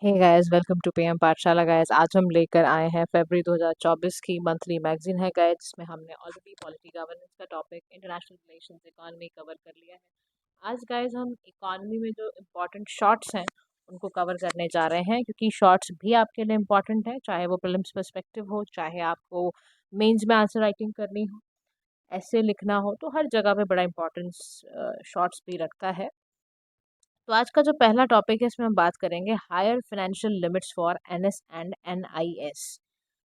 Hey guys, welcome to PM Pathshala. Guys, आज हम लेकर आए हैं फरवरी 2024 की मंथली मैगजीन है गाइस, जिसमें हमने ऑलरेडी पॉलिटी गवर्नेंस का topic, international relations, economy cover कर लिया है। आज गाइस हम इकोनॉमी में जो इम्पोर्टेंट शॉर्ट्स हैं उनको कवर करने जा रहे हैं, क्योंकि शॉर्ट्स भी आपके लिए इम्पोर्टेंट है, चाहे वो प्रीलिम्स पर्सपेक्टिव हो, चाहे आपको मेंस में आंसर राइटिंग करनी हो, ऐसे लिखना हो, तो हर जगह पे बड़ा इंपॉर्टेंस शॉर्ट्स भी रखता है। तो आज का जो पहला टॉपिक है, इसमें हम बात करेंगे higher financial limits for NS and NIS.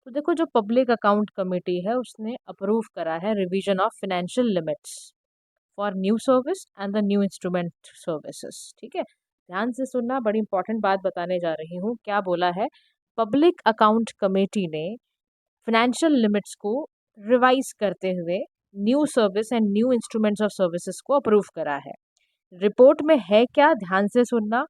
तो देखो, जो पब्लिक अकाउंट कमेटी है उसने अप्रूव करा है revision of financial limits for new service and the new instrument services. ठीक है, ध्यान से सुनना, बड़ी इंपॉर्टेंट बात बताने जा रही हूँ। क्या बोला है? पब्लिक अकाउंट कमेटी ने फाइनेंशियल लिमिट्स को रिवाइज करते हुए new service and new instruments of services को अप्रूव करा है। रिपोर्ट में है क्या, ध्यान से सुनना।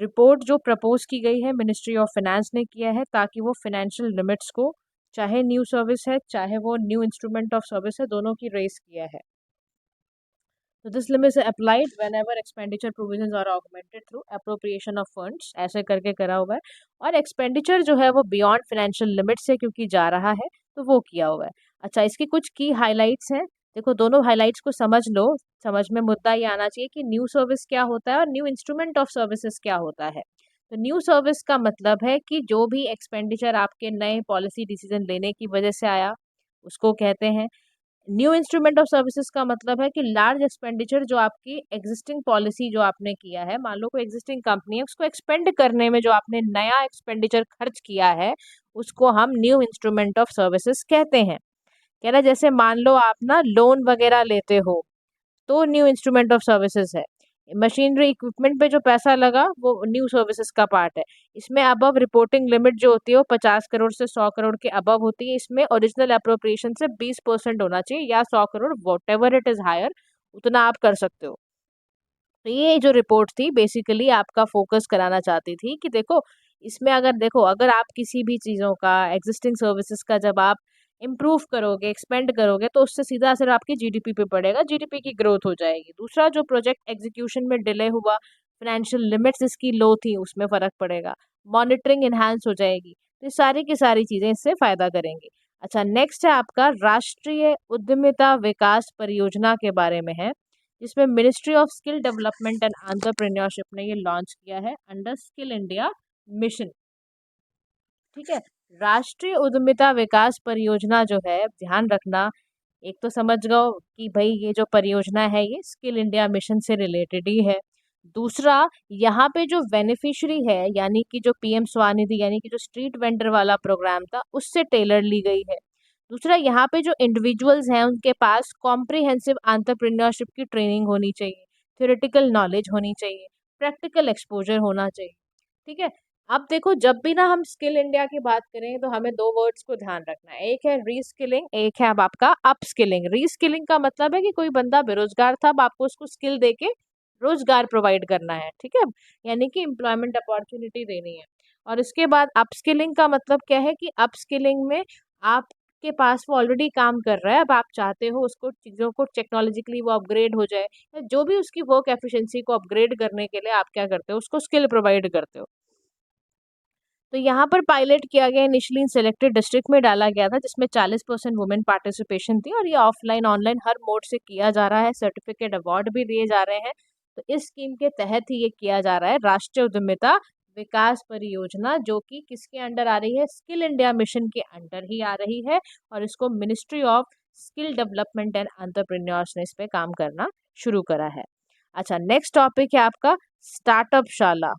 रिपोर्ट जो प्रपोज की गई है मिनिस्ट्री ऑफ फाइनेंस ने किया है, ताकि वो फाइनेंशियल लिमिट्स को, चाहे न्यू सर्विस है चाहे वो न्यू इंस्ट्रूमेंट ऑफ सर्विस है, दोनों की रेस किया है। तो this limits applied whenever expenditure provisions are augmented through appropriation of funds, ऐसे करके करा हुआ है। और एक्सपेंडिचर जो है वो बियॉन्ड फाइनेंशियल लिमिट से क्योंकि जा रहा है, तो वो किया हुआ है। अच्छा, इसकी कुछ की हाइलाइट्स हैं। देखो, दोनों हाइलाइट्स को समझ लो। समझ में मुद्दा ये आना चाहिए कि न्यू सर्विस क्या होता है और न्यू इंस्ट्रूमेंट ऑफ सर्विसेज क्या होता है। तो न्यू सर्विस का मतलब है कि जो भी एक्सपेंडिचर आपके नए पॉलिसी डिसीजन लेने की वजह से आया, उसको कहते हैं। न्यू इंस्ट्रूमेंट ऑफ सर्विसेज का मतलब है कि लार्ज एक्सपेंडिचर जो आपकी एग्जिस्टिंग पॉलिसी जो आपने किया है, मान लो कोई एग्जिस्टिंग कंपनी है, उसको एक्सपेंड करने में जो आपने नया एक्सपेंडिचर खर्च किया है, उसको हम न्यू इंस्ट्रूमेंट ऑफ सर्विसेज कहते हैं। कह रहा, जैसे मान लो आप ना लोन वगैरह लेते हो, तो न्यू इंस्ट्रूमेंट ऑफ सर्विसेज है। मशीनरी इक्विपमेंट पे जो पैसा लगा वो न्यू सर्विसेज का पार्ट है। इसमें अबव रिपोर्टिंग लिमिट जो होती है वो 50 करोड़ से 100 करोड़ के अबव होती है। इसमें ओरिजिनल अप्रोप्रिएशन से 20% होना चाहिए, या 100 crore, whatever it is higher, उतना आप कर सकते हो। तो ये जो रिपोर्ट थी बेसिकली आपका फोकस कराना चाहती थी कि देखो, इसमें अगर देखो, अगर आप किसी भी चीज़ों का, एग्जिस्टिंग सर्विसेज का जब आप इम्प्रूव करोगे, एक्सपेंड करोगे, तो उससे सीधा असर आपकी जीडीपी पे पड़ेगा, जीडीपी की ग्रोथ हो जाएगी। दूसरा, जो प्रोजेक्ट एग्जीक्यूशन में डिले हुआ, फाइनेंशियल लिमिट्स इसकी लो थी, उसमें फर्क पड़ेगा। मॉनिटरिंग इन्हांस हो जाएगी। तो ये सारी की सारी चीज़ें इससे फायदा करेंगी। अच्छा, नेक्स्ट है आपका राष्ट्रीय उद्यमिता विकास परियोजना के बारे में है, जिसमें ministry of skill development and entrepreneurship ने ये लॉन्च किया है अंडर स्किल इंडिया मिशन। ठीक है, राष्ट्रीय उद्यमिता विकास परियोजना जो है, ध्यान रखना, एक तो समझ गओ कि भाई ये जो परियोजना है ये स्किल इंडिया मिशन से रिलेटेड ही है। दूसरा, यहाँ पे जो बेनिफिशियरी है, यानी कि जो पीएम स्वनिधि, यानी कि जो स्ट्रीट वेंडर वाला प्रोग्राम था, उससे टेलर ली गई है। दूसरा, यहाँ पे जो इंडिविजुअल्स हैं उनके पास कॉम्प्रिहेंसिव एंटरप्रेन्योरशिप की ट्रेनिंग होनी चाहिए, थ्योरेटिकल नॉलेज होनी चाहिए, प्रैक्टिकल एक्सपोजर होना चाहिए। ठीक है, अब देखो, जब भी ना हम स्किल इंडिया की बात करें तो हमें दो वर्ड्स को ध्यान रखना है, एक है रीस्किलिंग, एक है अब आपका अपस्किलिंग। रीस्किलिंग का मतलब है कि कोई बंदा बेरोजगार था, अब आपको उसको स्किल देके रोजगार प्रोवाइड करना है। ठीक है, यानी कि एम्प्लॉयमेंट अपॉर्चुनिटी देनी है। और इसके बाद अपस्किलिंग का मतलब क्या है कि अपस्किलिंग में आपके पास वो ऑलरेडी काम कर रहा है, अब आप चाहते हो उसको, चीज़ों को टेक्नोलॉजिकली वो अपग्रेड हो जाए, या जो भी उसकी वर्क एफिशिएंसी को अपग्रेड करने के लिए आप क्या करते हो, उसको स्किल प्रोवाइड करते हो। तो यहाँ पर पायलट किया गया, इनिशियली सिलेक्टेड डिस्ट्रिक्ट में डाला गया था, जिसमें 40% वुमेन पार्टिसिपेशन थी, और ये ऑफलाइन ऑनलाइन हर मोड से किया जा रहा है। सर्टिफिकेट अवार्ड भी दिए जा रहे हैं। तो इस स्कीम के तहत ही ये किया जा रहा है, राष्ट्रीय उद्यमिता विकास परियोजना, जो कि किसके अंडर आ रही है? स्किल इंडिया मिशन के अंडर ही आ रही है। और इसको ministry of skill development and entrepreneurs ने इस पे काम करना शुरू करा है। अच्छा, नेक्स्ट टॉपिक है आपका स्टार्टअप शाला।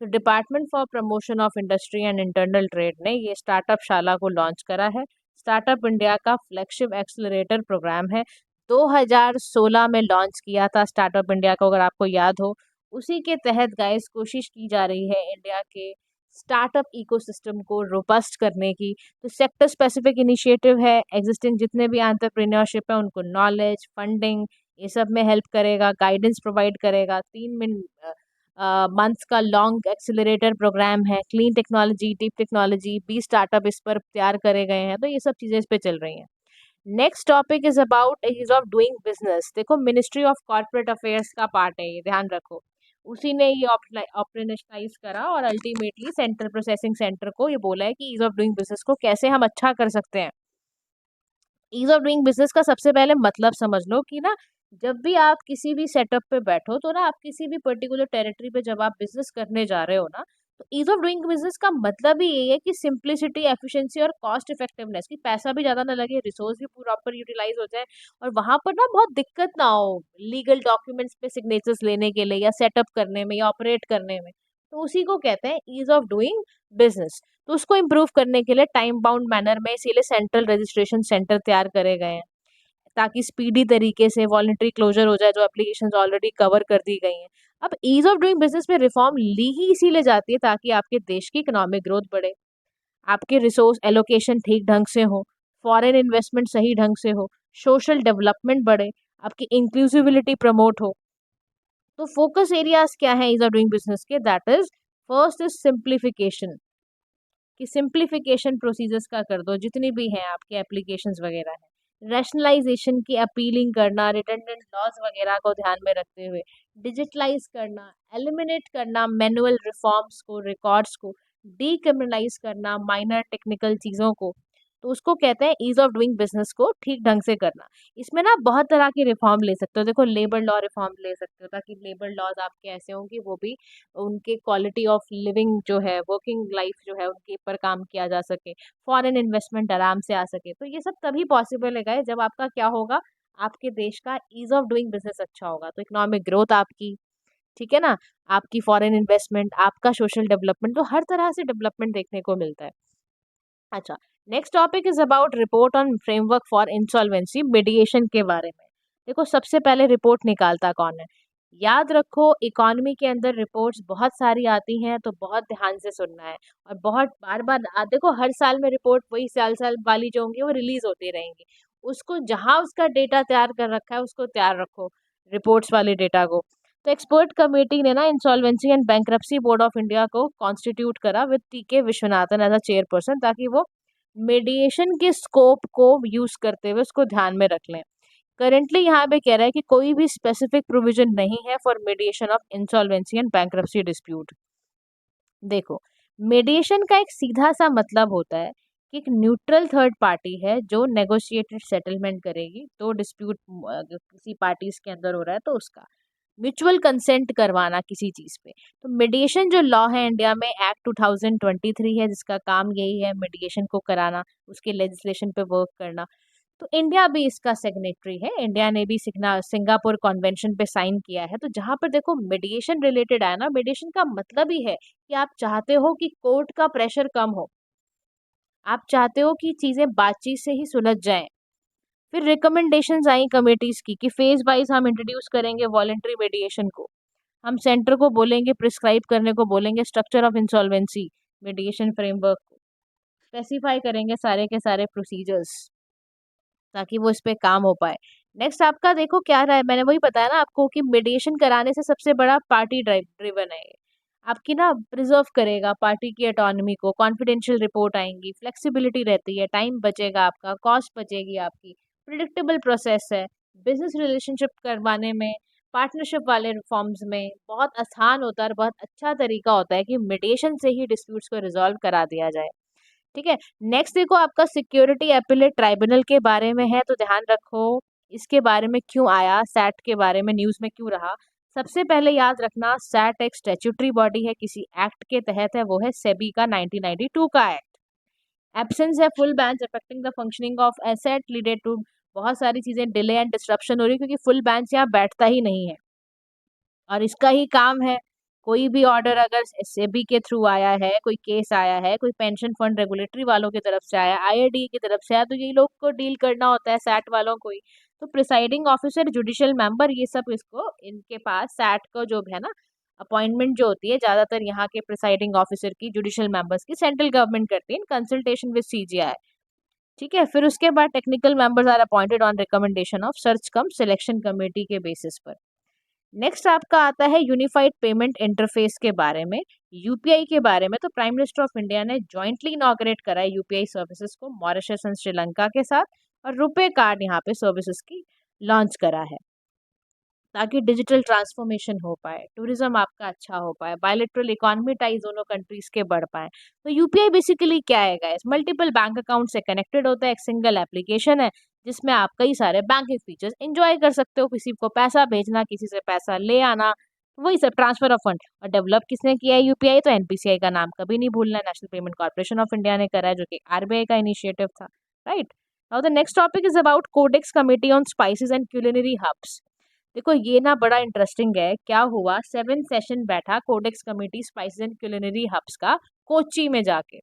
तो department for promotion of industry and internal trade ने ये स्टार्टअप शाला को लॉन्च करा है। स्टार्टअप इंडिया का फ्लैगशिप एक्सेलरेटर प्रोग्राम है। 2016 में लॉन्च किया था स्टार्टअप इंडिया को, अगर आपको याद हो। उसी के तहत गाइस कोशिश की जा रही है इंडिया के स्टार्टअप इकोसिस्टम को रोबस्ट करने की। तो सेक्टर स्पेसिफिक इनिशिएटिव है, एग्जिस्टिंग जितने भी एंटरप्रेन्योरशिप है उनको नॉलेज, फंडिंग, ये सब में हेल्प करेगा, गाइडेंस प्रोवाइड करेगा। 3 मंथ्स का लॉन्ग एक्सेलरेटर प्रोग्राम है। Clean technology, deep technology, 20 startup इस पर तैयार करे गए हैं। तो ये सब चीज़ें इस पे चल रही हैं। Next topic is about ease of doing business. देखो, मिनिस्ट्री ऑफ कॉर्पोरेट अफेयर्स का पार्ट है ये, ध्यान रखो। उसी ने ये ऑपरेशनलाइज करा और अल्टीमेटली सेंट्रल प्रोसेसिंग सेंटर को ये बोला है कि ईज ऑफ डूइंग बिजनेस को कैसे हम अच्छा कर सकते हैं। ईज ऑफ डूइंग बिजनेस का सबसे पहले मतलब समझ लो कि ना, जब भी आप किसी भी सेटअप पे बैठो तो ना, आप किसी भी पर्टिकुलर टेरिटरी पे जब आप बिजनेस करने जा रहे हो ना, तो ईज ऑफ डूइंग बिजनेस का मतलब ही यही है कि सिंप्लिसिटी, एफिशिएंसी और कॉस्ट इफेक्टिवनेस, की पैसा भी ज्यादा ना लगे, रिसोर्स भी प्रॉपर यूटिलाइज हो जाए, और वहां पर ना बहुत दिक्कत ना हो लीगल डॉक्यूमेंट्स पे सिग्नेचर्स लेने के लिए या सेटअप करने में या ऑपरेट करने में। तो उसी को कहते हैं ईज ऑफ डूइंग बिजनेस। तो उसको इम्प्रूव करने के लिए टाइम बाउंड मैनर में इसीलिए सेंट्रल रजिस्ट्रेशन सेंटर तैयार करे गए हैं, ताकि स्पीडी तरीके से वॉलंटरी क्लोजर हो जाए जो एप्लीकेशंस ऑलरेडी कवर कर दी गई हैं। अब ईज ऑफ डूइंग बिजनेस में रिफॉर्म ली ही इसीलिए जाती है ताकि आपके देश की इकोनॉमिक ग्रोथ बढ़े, आपके रिसोर्स एलोकेशन ठीक ढंग से हो, फॉरेन इन्वेस्टमेंट सही ढंग से हो, सोशल डेवलपमेंट बढ़े, आपकी इंक्लूसिविलिटी प्रमोट हो। तो फोकस एरियाज क्या है ईज ऑफ डूइंग बिजनेस के? That is, first is simplification, कि सिंप्लीफिकेशन प्रोसीजर्स का कर दो जितनी भी हैं आपके एप्लीकेशंस वगैरह हैं। रैशनलाइजेशन की अपीलिंग करना, रिडंडेंट लॉज वगैरह को ध्यान में रखते हुए डिजिटलाइज करना, एलिमिनेट करना मैनुअल रिफॉर्म्स को, रिकॉर्ड्स को, डीक्रिमिनलाइज करना माइनर टेक्निकल चीज़ों को। तो उसको कहते हैं ईज ऑफ डूइंग बिजनेस को ठीक ढंग से करना। इसमें ना बहुत तरह की रिफॉर्म ले सकते हो। देखो, लेबर लॉ रिफॉर्म ले सकते हो ताकि लेबर लॉज आपके ऐसे हों कि वो भी उनके क्वालिटी ऑफ लिविंग जो है, वर्किंग लाइफ जो है, उनके ऊपर काम किया जा सके, फॉरेन इन्वेस्टमेंट आराम से आ सके। तो ये सब तभी पॉसिबल है गाइस जब आपका क्या होगा, आपके देश का ईज ऑफ डूइंग बिजनेस अच्छा होगा। तो इकोनॉमिक ग्रोथ आपकी, ठीक है ना, आपकी फॉरेन इन्वेस्टमेंट, आपका सोशल डेवलपमेंट, तो हर तरह से डेवलपमेंट देखने को मिलता है। अच्छा, next topic is about report on framework for insolvency mediation के बारे में। देखो, सबसे पहले रिपोर्ट निकालता कौन है? याद रखो, इकोनॉमी के अंदर रिपोर्ट्स बहुत सारी आती हैं, तो बहुत ध्यान से सुनना है। और बहुत बार बार देखो, हर साल में रिपोर्ट वही साल साल वाली जो होंगी वो रिलीज होती रहेंगी। उसको जहां उसका डेटा तैयार कर रखा है उसको तैयार रखो, रिपोर्ट्स वाले डेटा को। तो एक्सपर्ट कमेटी ने ना insolvency and bankruptcy board of India को कॉन्स्टिट्यूट करा with TK. Viswanathan as a chairperson, ताकि वो मीडिएशन के स्कोप को यूज करते हुए उसको ध्यान में रख लें। करेंटली यहाँ पे कह रहा है कि कोई भी स्पेसिफिक प्रोविजन नहीं है for mediation of insolvency and bankruptcy dispute. देखो, मीडिएशन का एक सीधा सा मतलब होता है कि एक न्यूट्रल थर्ड पार्टी है जो नेगोशिएटेड सेटलमेंट करेगी। तो डिस्प्यूट किसी पार्टीज के अंदर हो रहा है तो उसका म्यूचुअल कंसेंट करवाना किसी चीज पे। तो मीडिएशन जो लॉ है इंडिया में, एक्ट 2023 है, जिसका काम यही है मीडिएशन को कराना, उसके लेजिस्लेशन पे वर्क करना। तो इंडिया भी इसका सिग्नेटरी है। इंडिया ने भी सिंगापुर कन्वेंशन पे साइन किया है। तो जहां पर देखो मीडिएशन रिलेटेड आया ना, मीडिएशन का मतलब ही है कि आप चाहते हो कि कोर्ट का प्रेशर कम हो, आप चाहते हो कि चीजें बातचीत से ही सुलझ जाएं। फिर रिकमेंडेशंस आई कमेटीज की कि फेज वाइज हम इंट्रोड्यूस करेंगे वॉलेंट्री मीडिएशन को। हम सेंटर को बोलेंगे, प्रिस्क्राइब करने को बोलेंगे structure of insolvency mediation framework को, स्पेसिफाई करेंगे सारे के सारे प्रोसीजर्स, ताकि वो इस पे काम हो पाए। नेक्स्ट आपका देखो क्या रहा है, मैंने वही बताया ना आपको कि मीडिएशन कराने से सबसे बड़ा पार्टी ड्रिवन है ये। आपकी ना प्रिजर्व करेगा पार्टी की ऑटोनॉमी को, कॉन्फिडेंशियल रिपोर्ट आएंगी, फ्लेक्सिबिलिटी रहती है, टाइम बचेगा आपका, कॉस्ट बचेगी आपकी, प्रिडिक्टेबल प्रोसेस है, बिजनेस रिलेशनशिप करवाने में, पार्टनरशिप वाले रिफॉर्म्स में बहुत आसान होता है और बहुत अच्छा तरीका होता है कि मीडिएशन से ही डिस्प्यूट्स को रिजॉल्व करा दिया जाए। ठीक है। नेक्स्ट देखो, आपका सिक्योरिटी अपीलेट ट्राइब्यूनल के बारे में है, तो ध्यान रखो इसके बारे में क्यों आया, सैट के बारे में न्यूज में क्यों रहा। सबसे पहले याद रखना, सैट एक स्टैट्यूटरी बॉडी है, किसी एक्ट के तहत है, वो है सेबी का 1992 का एक्ट। एब्सेंस है full bench affecting the functioning of asset leaded to, बहुत सारी चीजें डिले एंड डिस्ट्रप्शन हो रही है क्योंकि फुल बेंच यहाँ बैठता ही नहीं है, और इसका ही काम है कोई भी ऑर्डर अगर सेबी के थ्रू आया है, कोई केस आया है, कोई पेंशन फंड रेगुलेटरी वालों की तरफ से आया, आईआरडी की तरफ से आया, तो ये लोग को डील करना होता है, सैट वालों को ही। तो प्रिसाइडिंग ऑफिसर, जुडिशियल मेंबर, ये सब इसको, इनके पास सैट को जो है ना अपॉइंटमेंट जो होती है, ज्यादातर यहाँ के प्रिसाइडिंग ऑफिसर की, जुडिशियल मेंबर्स की, सेंट्रल गवर्नमेंट करती है इन कंसल्टेशन विद सीजीआई। ठीक है। फिर उसके बाद technical members are appointed on recommendation of search cum selection committee के बेसिस पर। नेक्स्ट आपका आता है यूनिफाइड पेमेंट इंटरफेस के बारे में, यूपीआई के बारे में। तो प्राइम मिनिस्टर ऑफ इंडिया ने जॉइंटली इनॉग्रेट करा है यूपीआई सर्विसेज को मॉरिशस एंड श्रीलंका के साथ, और रुपे कार्ड यहाँ पे सर्विसेज की लॉन्च करा है। ताकि डिजिटल ट्रांसफॉर्मेशन हो पाए, टूरिज्म आपका अच्छा हो पाए, बायलैटरल इकोनॉमी टाइज दोनों कंट्रीज के बढ़ पाए। तो यूपीआई बेसिकली क्या है गाइस? मल्टीपल बैंक अकाउंट से कनेक्टेड होता है, एक सिंगल एप्लीकेशन है जिसमें आप कई सारे बैंकिंग फीचर्स एंजॉय कर सकते हो। किसी को पैसा भेजना, किसी से पैसा ले आना, वही सब ट्रांसफर ऑफ फंड। और डेवलप किसने किया है यूपीआई? तो एनपीसीआई का नाम कभी नहीं भूलना है, national payment corporation of India ने करा है, जो कि आरबीआई का इनिशिएटिव था, right. Now the next topic is about Codex committee on spices and culinary herbs. देखो ये ना बड़ा इंटरेस्टिंग है। क्या हुआ, 7 सेशन बैठा Codex committee spices and culinary herbs का कोच्चि में जाके।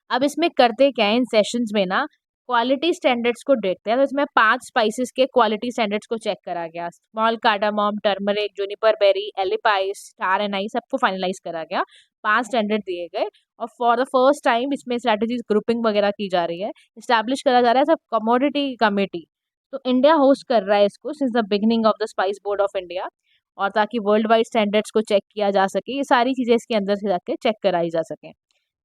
अब इसमें करते क्या है, इन सेशंस में ना क्वालिटी स्टैंडर्ड्स को देखते हैं। तो इसमें 5 स्पाइसेस के क्वालिटी स्टैंडर्ड्स को चेक करा गया। Small cardamom, turmeric, juniper berry, allspice, star anise, सबको फाइनलाइज करा गया। 5 स्टैंडर्ड दिए गए और फॉर द फर्स्ट टाइम इसमें स्ट्रेटेजीज ग्रुपिंग वगैरह की जा रही है, इस्टेब्लिश करा जा रहा है सब कमोडिटी कमेटी। तो इंडिया होस्ट कर रहा है इसको since the beginning of the spice board of India, और ताकि वर्ल्ड वाइड स्टैंडर्ड्स को चेक किया जा सके, ये सारी चीज़ें इसके अंदर से जाके चेक कराई जा सकें।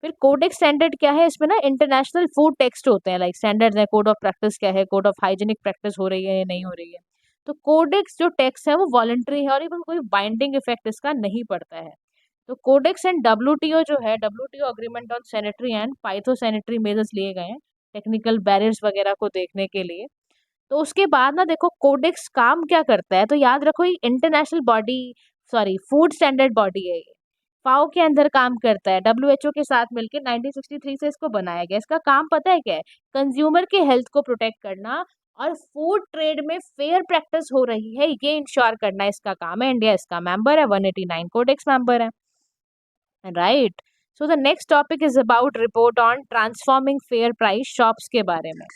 फिर कोडेक्स स्टैंडर्ड क्या है, इसमें ना इंटरनेशनल फूड टेक्स्ट होते हैं, लाइक स्टैंडर्ड्स है, कोड ऑफ प्रैक्टिस क्या है, कोड ऑफ हाइजीनिक प्रैक्टिस हो रही है या नहीं हो रही है। तो कोडेक्स जो टेक्स्ट है वो वॉलंटरी है और इवन कोई बाइंडिंग इफेक्ट इसका नहीं पड़ता है। तो कोडेक्स एंड डब्ल्यूटीओ जो है, WTO agreement on sanitary and phyto sanitary measures लिए गए हैं टेक्निकल बैरियर्स वगैरह को देखने के लिए। तो उसके बाद ना देखो कोडेक्स काम क्या करता है, तो याद रखो ये international body, sorry food standard body है ये, फाओ के अंदर काम करता है, डब्ल्यूएचओ के साथ मिलकर 1963 से इसको बनाया गया। इसका काम पता है क्या है? कंज्यूमर के हेल्थ को प्रोटेक्ट करना और फूड ट्रेड में फेयर प्रैक्टिस हो रही है ये इंश्योर करना इसका काम है। इंडिया इसका मेंबर है, 189 कोडेक्स मेंबर है, right. So the next topic is about report on transforming fair price shops के बारे में।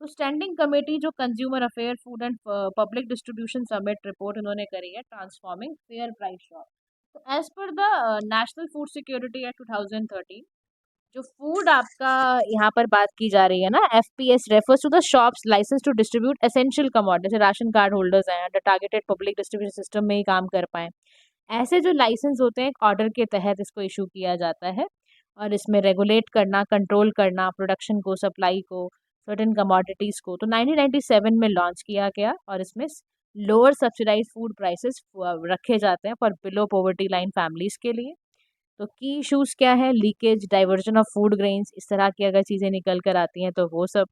तो स्टैंडिंग कमेटी जो consumer affair, food and public distribution submit report उन्होंने करी है, ट्रांसफॉर्मिंग फेयर प्राइस शॉप। तो as per the national food security act 2013, जो फूड आपका यहाँ पर बात की जा रही है ना, FPS refers to the shops license to distribute essential commodity, जैसे राशन कार्ड होल्डर्स हैं, under targeted public distribution system में ही काम कर पाए। ऐसे जो लाइसेंस होते हैं, एक ऑर्डर के तहत इसको इशू किया जाता है और इसमें रेगुलेट करना, कंट्रोल करना प्रोडक्शन को, सप्लाई को, सर्टेन कमोडिटीज़ को। तो 1997 में लॉन्च किया गया और इसमें लोअर सब्सिडाइज फूड प्राइसेस रखे जाते हैं for below poverty line families के लिए। तो की इशूज़ क्या है? Leakage, diversion of food grains, इस तरह की अगर चीज़ें निकल कर आती हैं तो वो सब।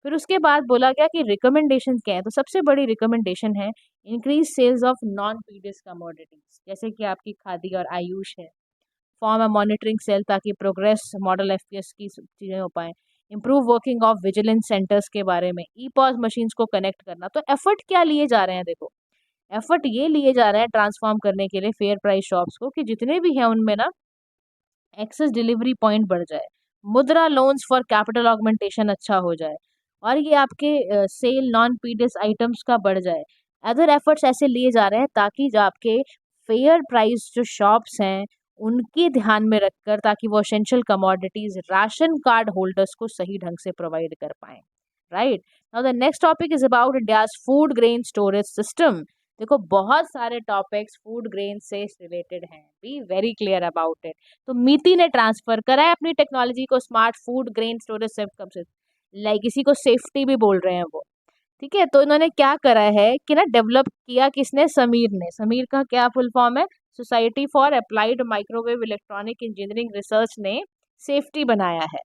फिर उसके बाद बोला गया कि रिकमेंडेशन क्या है, तो सबसे बड़ी रिकमेंडेशन है increase sales of non PDS commodities, जैसे कि आपकी खादी और आयुष है। फॉर्म अ मॉनिटरिंग सेल ताकि प्रोग्रेस मॉडल एफपीएस की चीज़ें हो पाए। Improve working of vigilance centres के बारे में, ई पॉज मशीन्स को कनेक्ट करना। तो एफर्ट क्या लिए जा रहे हैं? देखो एफर्ट ये लिए जा रहे हैं ट्रांसफॉर्म करने के लिए फेयर प्राइस शॉप्स को, कि जितने भी हैं उनमें ना एक्सेस डिलीवरी पॉइंट बढ़ जाए, मुद्रा लोन्स फॉर कैपिटल ऑगमेंटेशन अच्छा हो जाए, और ये आपके सेल नॉन पीडीएस आइटम्स का बढ़ जाए। अदर एफर्ट्स ऐसे लिए जा रहे हैं ताकि जो आपके फेयर प्राइस जो शॉप्स हैं उनके ध्यान में रखकर, ताकि वो essential commodities ration card holders को सही ढंग से प्रोवाइड कर पाएं, right. Now the next topic is about India's food grain storage system. देखो बहुत सारे टॉपिक्स फूड ग्रेन से रिलेटेड हैं, be very clear about it. तो मीति ने ट्रांसफर करा है अपनी टेक्नोलॉजी को smart food grain storage system से, लाइक इसी को सेफ्टी भी बोल रहे हैं वो, ठीक है। तो इन्होंने क्या करा है कि ना डेवलप किया किसने? समीर ने। समीर का क्या फुल फॉर्म है? Society for applied microwave electronic engineering research ने सेफ्टी बनाया है।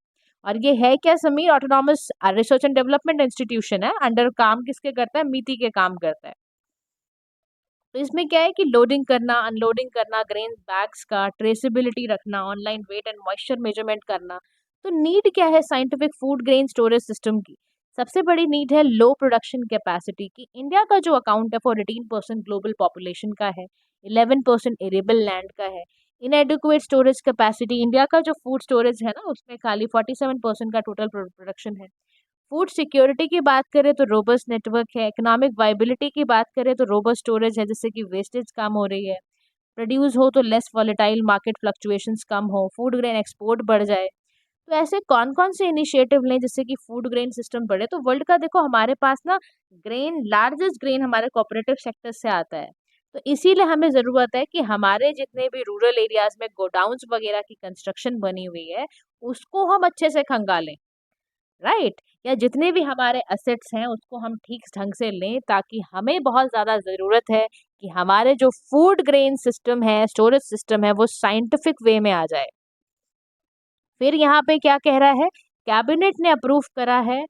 और ये है क्या? Sameer autonomous research and development institution है, अंडर काम किसके करता है? मीति के काम करता है। तो इसमें क्या है कि लोडिंग करना, अनलोडिंग करना, ग्रेन बैग्स का ट्रेसेबिलिटी रखना, online weight and moisture measurement करना। तो नीड क्या है scientific food grain storage system की? सबसे बड़ी नीड है लो प्रोडक्शन कैपेसिटी की। इंडिया का जो अकाउंट है 14% ग्लोबल पॉपुलेशन का है, 11% एरेबल लैंड का है। इनएडिक्वेट स्टोरेज कैपेसिटी, इंडिया का जो फूड स्टोरेज है ना उसमें खाली 47% का टोटल प्रोडक्शन है। फूड सिक्योरिटी की बात करें तो रोबस्ट नेटवर्क है। इकोनॉमिक वाइबिलिटी की बात करें तो रोबस्ट स्टोरेज है, जिससे कि वेस्टेज कम हो रही है। प्रोड्यूस हो तो लेस वॉलेटाइल, मार्केट फ्लक्चुएशंस कम हो, फूड ग्रेन एक्सपोर्ट बढ़ जाए। तो ऐसे कौन कौन से इनिशिएटिव लें जिससे कि फूड ग्रेन सिस्टम बढ़े? तो वर्ल्ड का देखो हमारे पास ना ग्रेन, लार्जेस्ट ग्रेन हमारे कोऑपरेटिव सेक्टर से आता है। तो इसीलिए हमें ज़रूरत है कि हमारे जितने भी रूरल एरियाज में गोडाउन्स वगैरह की कंस्ट्रक्शन बनी हुई है उसको हम अच्छे से खंगालें। राइट? या जितने भी हमारे असेट्स हैं उसको हम ठीक ढंग से लें, ताकि हमें बहुत ज़्यादा ज़रूरत है कि हमारे जो फूड ग्रेन सिस्टम है, स्टोरेज सिस्टम है, वो साइंटिफिक वे में आ जाए। फिर यहाँ पे क्या कह रहा है, कैबिनेट ने अप्रूव करा है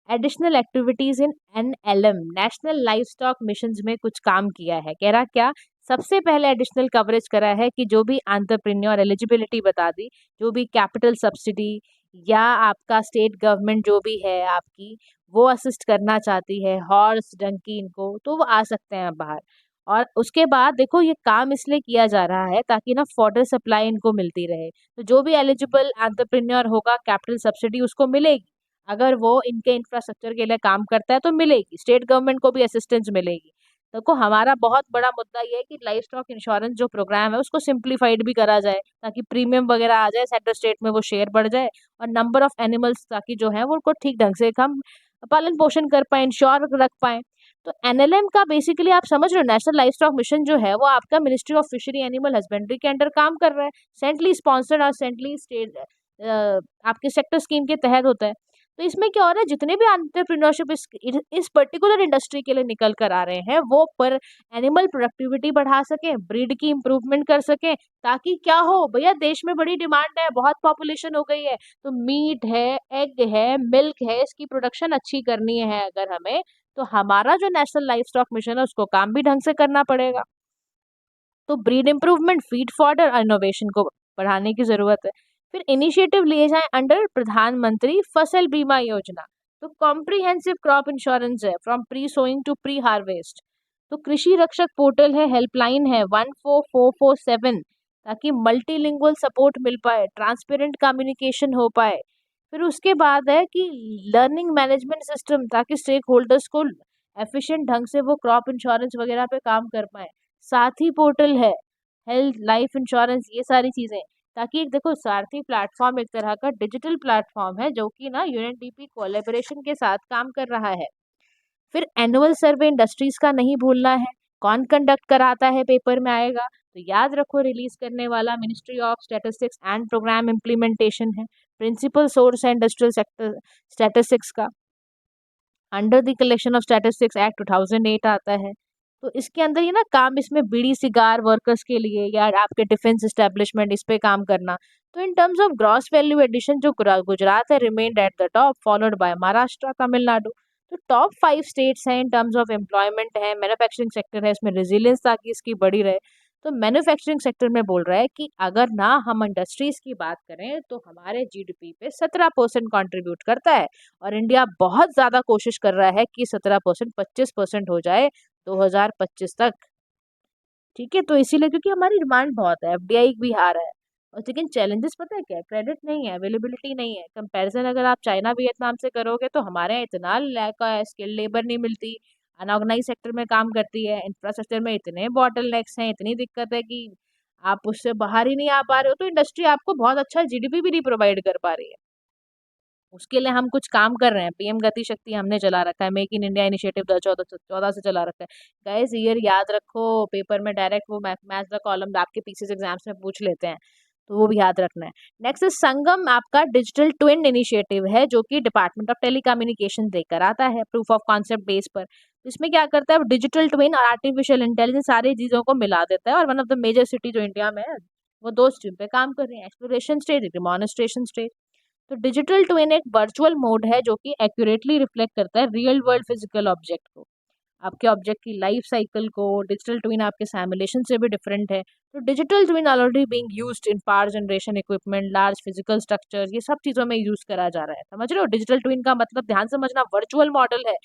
additional activities in NLM, national livestock missions में कुछ काम किया है। कह रहा क्या, सबसे पहले एडिशनल कवरेज करा है कि जो भी एंटरप्रेन्योर एलिजिबिलिटी बता दी, जो भी कैपिटल सब्सिडी या आपका स्टेट गवर्नमेंट जो भी है आपकी, वो असिस्ट करना चाहती है हॉर्स डंकी इनको, तो वो आ सकते हैं बाहर। और उसके बाद देखो ये काम इसलिए किया जा रहा है ताकि ना फॉर्दर सप्लाई इनको मिलती रहे। तो जो भी एलिजिबल एंटरप्रेन्योर होगा कैपिटल सब्सिडी उसको मिलेगी, अगर वो इनके इंफ्रास्ट्रक्चर के लिए काम करता है तो मिलेगी, स्टेट गवर्नमेंट को भी असिस्टेंस मिलेगी। देखो हमारा बहुत बड़ा मुद्दा ये है कि लाइफ स्टॉक इंश्योरेंस जो प्रोग्राम है उसको सिंप्लीफाइड भी करा जाए, ताकि प्रीमियम वगैरह आ जाए, सेंटर स्टेट में वो शेयर बढ़ जाए, और नंबर ऑफ एनिमल्स ताकि जो है वो उनको ठीक ढंग से हम पालन पोषण कर पाए, इंश्योर रख पाए। तो एनएलएम का बेसिकली आप समझ रहे हो, नेशनल लाइफ स्टॉक मिशन जो है वो आपका ministry of fishery animal husbandry के अंडर काम कर रहा है, सेंट्रली स्पॉन्सर्ड और सेंट्रली स्टेट आपके सेक्टर स्कीम के तहत होता है। तो इसमें क्या हो रहा है, जितने भी एंटरप्रेन्योरशिप इस पर्टिकुलर इंडस्ट्री के लिए निकल कर आ रहे हैं, वो पर एनिमल प्रोडक्टिविटी बढ़ा सके, ब्रीड की इम्प्रूवमेंट कर सके, ताकि क्या हो भैया, देश में बड़ी डिमांड है, बहुत पॉपुलेशन हो गई है, तो मीट है, एग है, मिल्क है, इसकी प्रोडक्शन अच्छी करनी है अगर हमें, तो हमारा जो नेशनल लाइफ स्टॉक मिशन है उसको काम भी ढंग से करना पड़ेगा। तो ब्रीड इम्प्रूवमेंट, फीड फॉडर और इनोवेशन को बढ़ाने की जरूरत है। फिर इनिशिएटिव लिए जाए अंडर प्रधानमंत्री फसल बीमा योजना। तो कॉम्प्रिहेंसिव क्रॉप इंश्योरेंस है from pre sowing to pre harvest. तो कृषि रक्षक पोर्टल है, हेल्पलाइन है 14447, ताकि मल्टीलिंगुअल सपोर्ट मिल पाए, ट्रांसपेरेंट कम्युनिकेशन हो पाए। फिर उसके बाद है कि लर्निंग मैनेजमेंट सिस्टम, ताकि स्टेक होल्डर्स को एफिशिएंट ढंग से वो क्रॉप इंश्योरेंस वगैरह पे काम कर पाए। साथी पोर्टल है, हेल्थ लाइफ इंश्योरेंस, ये सारी चीजें, ताकि एक देखो सारथी प्लेटफॉर्म एक तरह का डिजिटल प्लेटफॉर्म है जो कि ना यूएनडीपी कोलैबोरेशन के साथ काम कर रहा है। फिर एनुअल सर्वे इंडस्ट्रीज का नहीं भूलना है, कौन कंडक्ट कराता है पेपर में आएगा, तो याद रखो रिलीज करने वाला ministry of statistics and programme implementation है। प्रिंसिपल सोर्स है इंडस्ट्रियल सेक्टर स्टैटिस्टिक्स का, under the collection of statistics act 2008 आता है। तो इसके अंदर ये ना काम, इसमें बीड़ी सिगार वर्कर्स के लिए या आपके डिफेंस एस्टेब्लिशमेंट, इस पे काम करना। तो in terms of gross value addition जो गुजरात है remained at the top, followed by Maharashtra, Tamil Nadu. तो टॉप 5 स्टेट्स हैं इन टर्म्स ऑफ एम्प्लॉयमेंट है, मैन्युफैक्चरिंग सेक्टर है, इसमें रेजिलियंस ताकि इसकी बढ़ी रहे। तो मैन्युफैक्चरिंग सेक्टर में बोल रहा है कि अगर ना हम इंडस्ट्रीज की बात करें तो हमारे जीडीपी पे 17% कंट्रीब्यूट करता है, और इंडिया बहुत ज्यादा कोशिश कर रहा है कि 17% 25% हो जाए 2025 तक। ठीक है, तो इसीलिए क्योंकि हमारी डिमांड बहुत है, एफडीआई भी आ रहा है। और लेकिन चैलेंजेस पता है क्या है, क्रेडिट नहीं है, अवेलेबिलिटी नहीं है। कंपैरिजन अगर आप चाइना वियतनाम से करोगे तो हमारे यहाँ इतना लैक है, स्किल्ड लेबर नहीं मिलती, अनऑर्गेनाइज सेक्टर में काम करती है, इंफ्रास्ट्रक्चर में इतने बॉटलनेक्स हैं, इतनी दिक्कत है कि आप उससे बाहर ही नहीं आ पा रहे हो, तो इंडस्ट्री आपको बहुत अच्छा जीडीपी भी नहीं प्रोवाइड कर पा रही है। उसके लिए हम कुछ काम कर रहे हैं, पीएम गति शक्ति हमने चला रखा है, मेक इन इंडिया इनिशिएटिव 2014 से चला रखा है। गाइस ईयर याद रखो, पेपर में डायरेक्ट वो मैच द कॉलम आपके पीसीएस एग्जाम्स में पूछ लेते हैं, तो वो भी याद रखना है। नेक्स्ट संगम आपका डिजिटल ट्विन इनिशिएटिव है, जो कि डिपार्टमेंट ऑफ टेलीकम्युनिकेशन देकर आता है प्रूफ ऑफ कॉन्सेप्ट बेस पर। इसमें क्या करता है, डिजिटल ट्विन और आर्टिफिशियल इंटेलिजेंस सारी चीजों को मिला देता है, और one of the major city जो इंडिया में है वो 2 स्ट्रीम पे काम कर रही है, एक्सप्लोरेशन स्टेज, डिमॉन्स्ट्रेशन स्टेज। तो डिजिटल ट्विन एक वर्चुअल मोड है जो कि एक्यूरेटली रिफ्लेक्ट करता है रियल वर्ल्ड फिजिकल ऑब्जेक्ट को, आपके ऑब्जेक्ट की लाइफ साइकिल को। डिजिटल ट्विन आपके सिमुलेशन से भी डिफरेंट है। तो digital twin already being used in power generation equipment, large physical structure, ये सब चीजों में यूज करा जा रहा है। समझ रहे हो, डिजिटल ट्विन का मतलब ध्यान समझना, वर्चुअल मॉडल है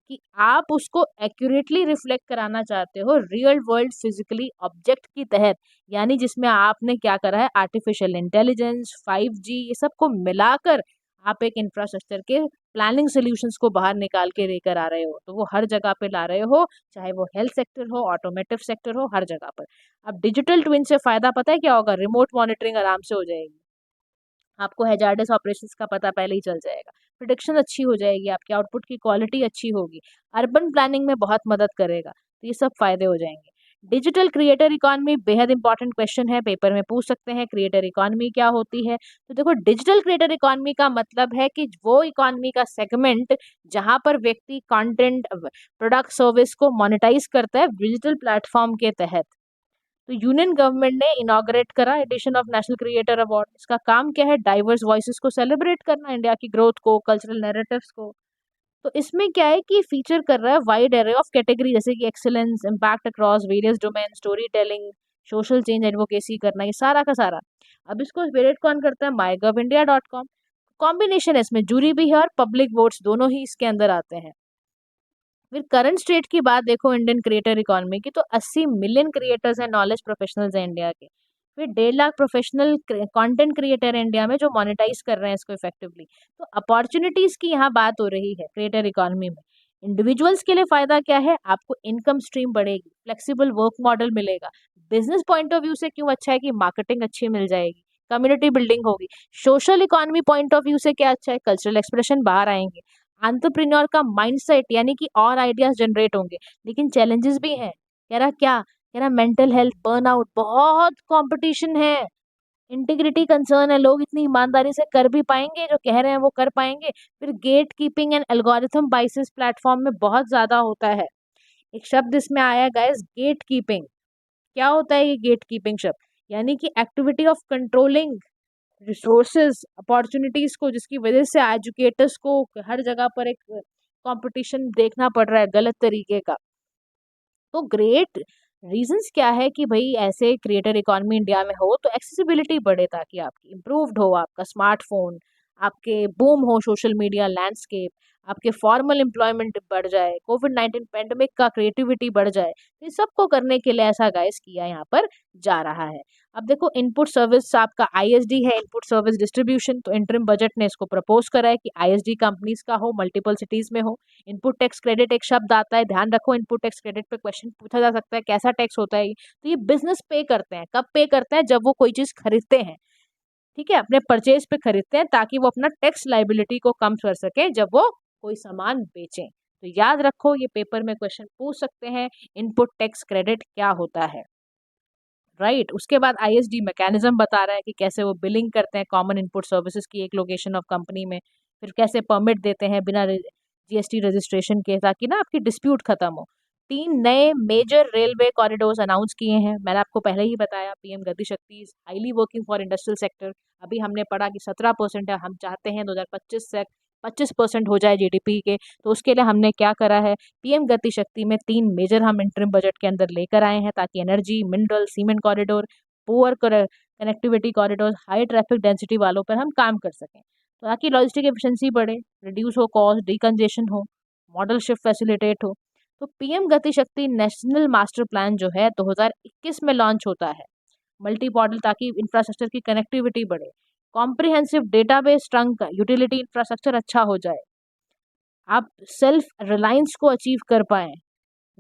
कि आप उसको एक्यूरेटली रिफ्लेक्ट कराना चाहते हो रियल वर्ल्ड फिजिकली ऑब्जेक्ट की तहत, यानी जिसमें आपने क्या करा है, आर्टिफिशियल इंटेलिजेंस, 5G, ये सब को मिलाकर आप एक इंफ्रास्ट्रक्चर के प्लानिंग सॉल्यूशंस को बाहर निकाल के लेकर आ रहे हो। तो वो हर जगह पे ला रहे हो, चाहे वो हेल्थ सेक्टर हो, ऑटोमेटिव सेक्टर हो, हर जगह पर। अब डिजिटल ट्विन से फायदा पता है क्या होगा, रिमोट मॉनिटरिंग आराम से हो जाएगी, आपको हैजार्डस ऑपरेशंस का पता पहले ही चल जाएगा, प्रोडक्शन अच्छी हो जाएगी, आपके आउटपुट की क्वालिटी अच्छी होगी, अर्बन प्लानिंग में बहुत मदद करेगा, तो ये सब फायदे हो जाएंगे। डिजिटल क्रिएटर इकोनॉमी बेहद इंपॉर्टेंट क्वेश्चन है, पेपर में पूछ सकते हैं क्रिएटर इकोनॉमी क्या होती है। तो देखो डिजिटल क्रिएटर इकोनॉमी का मतलब है कि वो इकोनॉमी का सेगमेंट जहां पर व्यक्ति कंटेंट, प्रोडक्ट, सर्विस को मोनेटाइज करता है डिजिटल प्लेटफॉर्म के तहत। तो यूनियन गवर्नमेंट ने इनॉग्रेट करा edition of national creator award. इसका काम क्या है? डाइवर्स वॉइसेस को सेलिब्रेट करना, इंडिया की ग्रोथ को, कल्चरल नैरेटिव्स को। तो इसमें क्या है कि फीचर कर रहा है वाइड एरे ऑफ कैटेगरी, जैसे कि excellence, impact across various domain, story telling, social change advocacy करना, ये सारा का सारा। अब इसको वेट कौन करता है? mygovindia.com। कॉम्बिनेशन है इसमें, जूरी भी है और पब्लिक वोट्स दोनों ही इसके अंदर आते हैं। फिर करंट स्टेट की बात देखो इंडियन क्रिएटर इकोनॉमी की, तो 80 मिलियन क्रिएटर्स हैं, नॉलेज प्रोफेशनल्स हैं इंडिया के। फिर 1.5 लाख प्रोफेशनल कंटेंट क्रिएटर है इंडिया में जो मोनेटाइज कर रहे हैं इसको इफेक्टिवली। तो अपॉर्चुनिटीज की यहाँ बात हो रही है क्रिएटर इकोनॉमी में। इंडिविजुअल्स के लिए फायदा क्या है? आपको इनकम स्ट्रीम बढ़ेगी, फ्लेक्सिबल वर्क मॉडल मिलेगा। बिजनेस पॉइंट ऑफ व्यू से क्यों अच्छा है? कि मार्केटिंग अच्छी मिल जाएगी, कम्युनिटी बिल्डिंग होगी। Social economy point of view से क्या अच्छा है? कल्चरल एक्सप्रेशन बाहर आएंगे, एंटरप्रेन्योर का माइंडसेट यानी कि और आइडियाज जनरेट होंगे। लेकिन चैलेंजेस भी हैं। कह रहा क्या? कह रहा मेंटल हेल्थ, बर्नआउट, बहुत कंपटीशन है, इंटीग्रिटी कंसर्न है, लोग इतनी ईमानदारी से कर भी पाएंगे जो कह रहे हैं वो कर पाएंगे? फिर gatekeeping and algorithm biases platform में बहुत ज्यादा होता है। एक शब्द इसमें आया गाइस, गेट कीपिंग। क्या होता है ये गेट कीपिंग शब्द? यानी कि activity of controlling resources, opportunities को, जिसकी वजह से एजुकेटर्स को हर जगह पर एक कंपटीशन देखना पड़ रहा है गलत तरीके का। तो ग्रेट रीजंस क्या है कि भाई ऐसे क्रिएटर इकोनॉमी इंडिया में हो तो एक्सेसिबिलिटी बढ़े, ताकि आपकी इम्प्रूव्ड हो, आपका स्मार्टफोन, आपके बूम हो सोशल मीडिया लैंडस्केप, आपके फॉर्मल एम्प्लॉयमेंट बढ़ जाए, कोविड-19 पेंडेमिक का क्रिएटिविटी बढ़ जाए। तो इस सबको करने के लिए ऐसा गाइस किया यहाँ पर जा रहा है। अब देखो इनपुट सर्विस आपका आईएसडी है, इनपुट सर्विस डिस्ट्रीब्यूशन। तो इंटरिम बजट ने इसको प्रपोज करा है कि आईएसडी कंपनीज का हो, मल्टीपल सिटीज में हो। इनपुट टैक्स क्रेडिट एक शब्द आता है, ध्यान रखो इनपुट टैक्स क्रेडिट पे क्वेश्चन पूछा जा सकता है, कैसा टैक्स होता है ये? तो ये बिजनेस पे करते हैं, कब पे करते हैं? जब वो कोई चीज खरीदते हैं, ठीक है, अपने परचेज पे खरीदते हैं, ताकि वो अपना टैक्स लाइबिलिटी को कम कर सके जब वो कोई सामान बेचें। तो याद रखो, ये पेपर में क्वेश्चन पूछ सकते हैं, इनपुट टैक्स क्रेडिट क्या होता है, राइट। उसके बाद आईएसडी मैकेनिज्म बता रहा है कि कैसे वो बिलिंग करते हैं कॉमन इनपुट सर्विसेज की एक लोकेशन ऑफ कंपनी में। फिर कैसे परमिट देते हैं बिना जीएसटी रजिस्ट्रेशन के, ताकि ना आपकी डिस्प्यूट खत्म हो। 3 नए मेजर रेलवे कॉरिडोर्स अनाउंस किए हैं, मैंने आपको पहले ही बताया। पीएम गति शक्ति is highly working for industrial sector. अभी हमने पढ़ा कि 17% है, हम चाहते हैं 2025 से 25% हो जाए जीडीपी के। तो उसके लिए हमने क्या करा है? पीएम गति शक्ति में 3 मेजर हम इंटरिम बजट के अंदर लेकर आए हैं, ताकि energy, mineral, cement corridor, poor connectivity corridor, high traffic density वालों पर हम काम कर सकें, तो ताकि लॉजिस्टिक एफिशिएंसी बढ़े, रिड्यूस हो कॉस्ट, डिकंजेशन हो, मॉडल शिफ्ट फैसिलिटेट हो। तो पीएम गति शक्ति नेशनल मास्टर प्लान जो है 2021 में लॉन्च होता है, मल्टी मॉडल, ताकि इंफ्रास्ट्रक्चर की कनेक्टिविटी बढ़े, comprehensive database trunk, utility infrastructure अच्छा हो जाए, आप सेल्फ रिलायंस को अचीव कर पाए,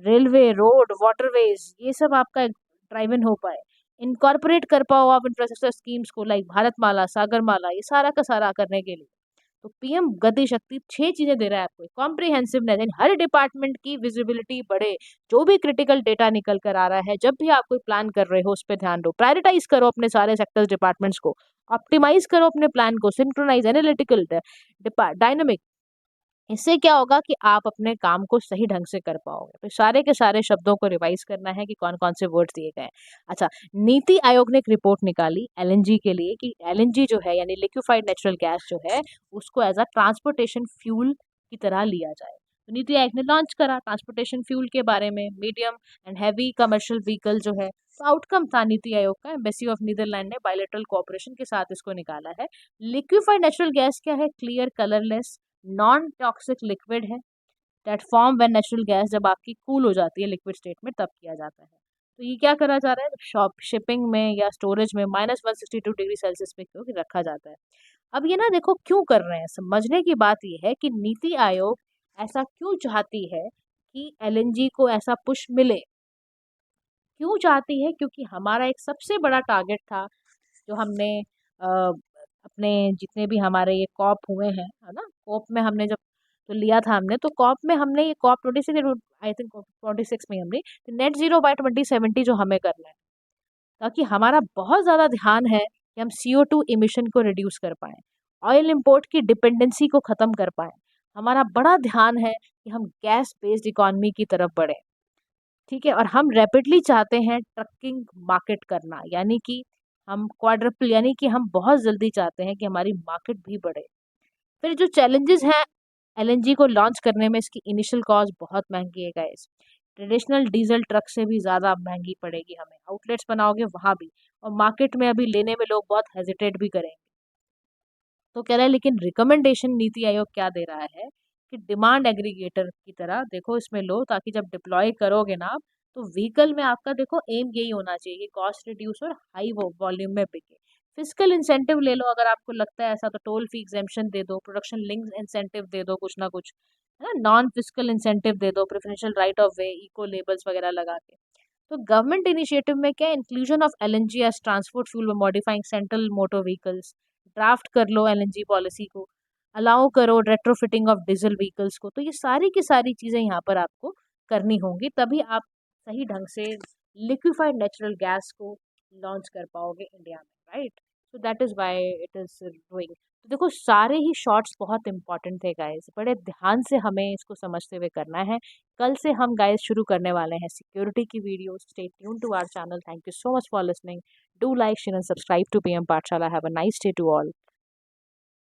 रेलवे, रोड, वाटरवेज, ये सब आपका ड्राइव इन हो पाए, इनकॉर्पोरेट कर पाओ आप इंफ्रास्ट्रक्चर स्कीम्स को, लाइक भारतमाला, सागरमाला, ये सारा का सारा करने के लिए। तो पीएम गति शक्ति 6 चीजें दे रहा है आपको, कॉम्प्रिहेंसिवनेस यानी हर डिपार्टमेंट की विजिबिलिटी बढ़े, जो भी क्रिटिकल डेटा निकल कर आ रहा है, जब भी आप कोई प्लान कर रहे हो उस पर ध्यान दो, प्रायोरिटाइज करो अपने सारे सेक्टर्स डिपार्टमेंट्स को, ऑप्टिमाइज करो अपने प्लान को, सिंक्रोनाइज, एनालिटिकल, डायनामिक। इससे क्या होगा कि आप अपने काम को सही ढंग से कर पाओगे। तो सारे के सारे शब्दों को रिवाइज करना है कि कौन कौन से वर्ड्स दिए गए हैं। अच्छा, नीति आयोग ने एक रिपोर्ट निकाली एलएनजी के लिए, कि एलएनजी जो है यानी लिक्विफाइड नेचुरल गैस जो है, उसको एज अ ट्रांसपोर्टेशन फ्यूल की तरह लिया जाए। तो नीति आयोग ने लॉन्च करा ट्रांसपोर्टेशन फ्यूल के बारे में, medium and heavy commercial vehicle जो है। तो आउटकम था नीति आयोग का, एम्बेसी ऑफ नीदरलैंड ने बायलैटरल कोऑपरेशन के साथ इसको निकाला है। लिक्विफाइड नेचुरल गैस क्या है? Clear, colourless, non toxic liquid है, that form when natural gas, जब आपकी कूल हो जाती है लिक्विड स्टेट में तब किया जाता है। तो ये क्या करा जा रहा है? शॉप शिपिंग में या स्टोरेज में -162 डिग्री सेल्सियस पे क्यों रखा जाता है। अब ये ना देखो क्यों कर रहे हैं, समझने की बात ये है कि नीति आयोग ऐसा क्यों चाहती है कि एलएनजी को ऐसा पुश मिले। क्यों चाहती है? क्योंकि हमारा एक सबसे बड़ा टारगेट था, जो हमने अपने जितने भी हमारे ये कॉप हुए हैं, है ना, कॉप में हमने जब तो लिया था हमने, तो कॉप में हमने ये कॉप 26 आई थिंक 26 में हमने नेट जीरो बाय 2070 जो हमें करना है, ताकि हमारा बहुत ज़्यादा ध्यान है कि हम CO2 इमिशन को रिड्यूस कर पाएँ, ऑयल इंपोर्ट की डिपेंडेंसी को ख़त्म कर पाएँ। हमारा बड़ा ध्यान है कि हम गैस बेस्ड इकोनॉमी की तरफ बढ़ें, ठीक है? और हम रैपिडली चाहते हैं ट्रकिंग मार्केट करना, यानी कि हम क्वाड्रपल, यानी कि हम बहुत जल्दी चाहते हैं कि हमारी मार्केट भी बढ़े। फिर जो चैलेंजेस हैं LNG को लॉन्च करने में, इसकी इनिशियल कॉस्ट बहुत महंगी है गाइस। ट्रेडिशनल डीजल ट्रक से भी ज़्यादा महंगी पड़ेगी हमें। आउटलेट्स बनाओगे वहाँ भी, और मार्केट में अभी लेने में लोग बहुत हेजिटेट भी करेंगे। तो कह रहा है, लेकिन रिकमेंडेशन नीति आयोग क्या दे रहा है कि डिमांड एग्रीगेटर की तरह देखो इसमें लो, ताकि जब डिप्लॉय करोगे ना आप, तो व्हीकल में आपका देखो एम यही होना चाहिए कि कॉस्ट रिड्यूस और हाई वॉल्यूम में बिके। फिजिकल इंसेंटिव ले लो अगर आपको लगता है ऐसा, तो टोल फी एग्जेम्पशन दे दो, प्रोडक्शन लिंक इंसेंटिव दे दो, कुछ ना कुछ है ना, नॉन फिजिकल इंसेंटिव दे दो, preferential right of way, eco labels वगैरह लगा के। तो गवर्नमेंट इनिशिएटिव में क्या, inclusion of LNG as transport fuel modifying central motor vehicles, draft कर लो LNG पॉलिसी को, अलाउ करो रेट्रोफिटिंग ऑफ डीजल व्हीकल्स को। तो ये सारी की सारी चीज़ें यहाँ पर आपको करनी होंगी, तभी आप सही ढंग से लिक्विफाइड नेचुरल गैस को लॉन्च कर पाओगे इंडिया में, right? So that is why it is doing. तो देखो सारे ही शॉर्ट्स बहुत इंपॉर्टेंट थे गाइस, बड़े ध्यान से हमें इसको समझते हुए करना है। कल से हम गाइस शुरू करने वाले हैं सिक्योरिटी की video. Stay tuned to our channel. Thank you so much for listening. Do like share and subscribe to PM Pathshala. Have a nice day to all.